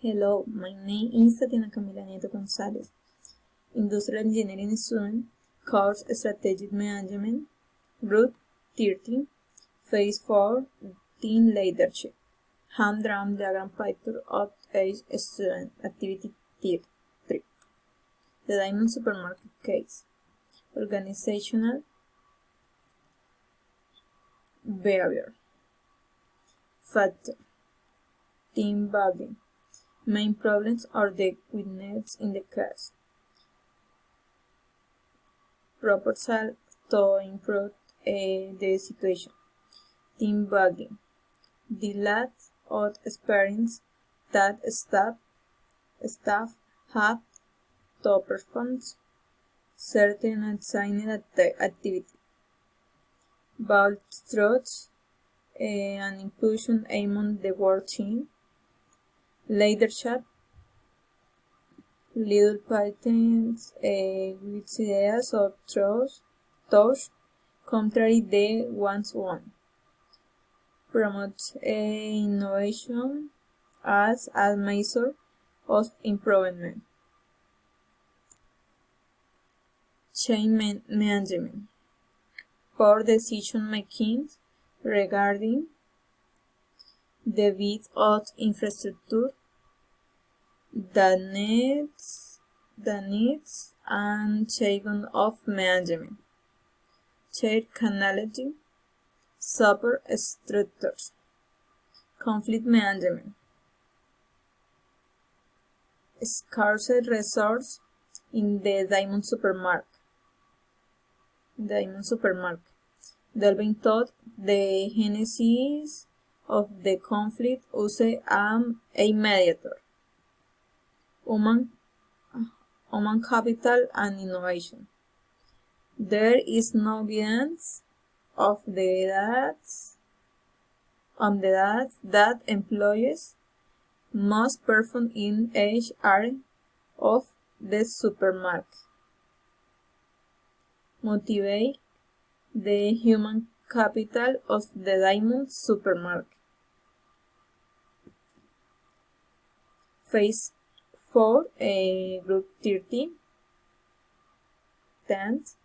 Hello, my name is Tatiana Camila Nieto Gonzalez, Industrial Engineering student, course Strategic Management, Route 13, Phase 4, Team Leadership, Humdrum Diagram Picture of Age Student, Activity Tier 3. The Diamond Supermarket Case, Organizational Behavior, Factor, Team Building. Main problems are the witnessed in the case. Proposal to improve the situation. Team building. The lack of experience that staff have to perform certain assigned activity. Bold strokes and inclusion among the work team. Leadership. Little patterns with ideas or thoughts contrary the one's one. Promote innovation as a measure of improvement. Change management. Poor decision making regarding the bit of infrastructure, the needs and change of management. Shared canality, support structures, conflict management, scarce resource in the Diamond Supermarket. Delving thought the genesis of the conflict use a mediator. Human capital and innovation. There is no evidence of the that employees must perform in each area of the supermarket. Motivate the human capital of the Diamond Supermarket. Phase 4, Group 13, 10th.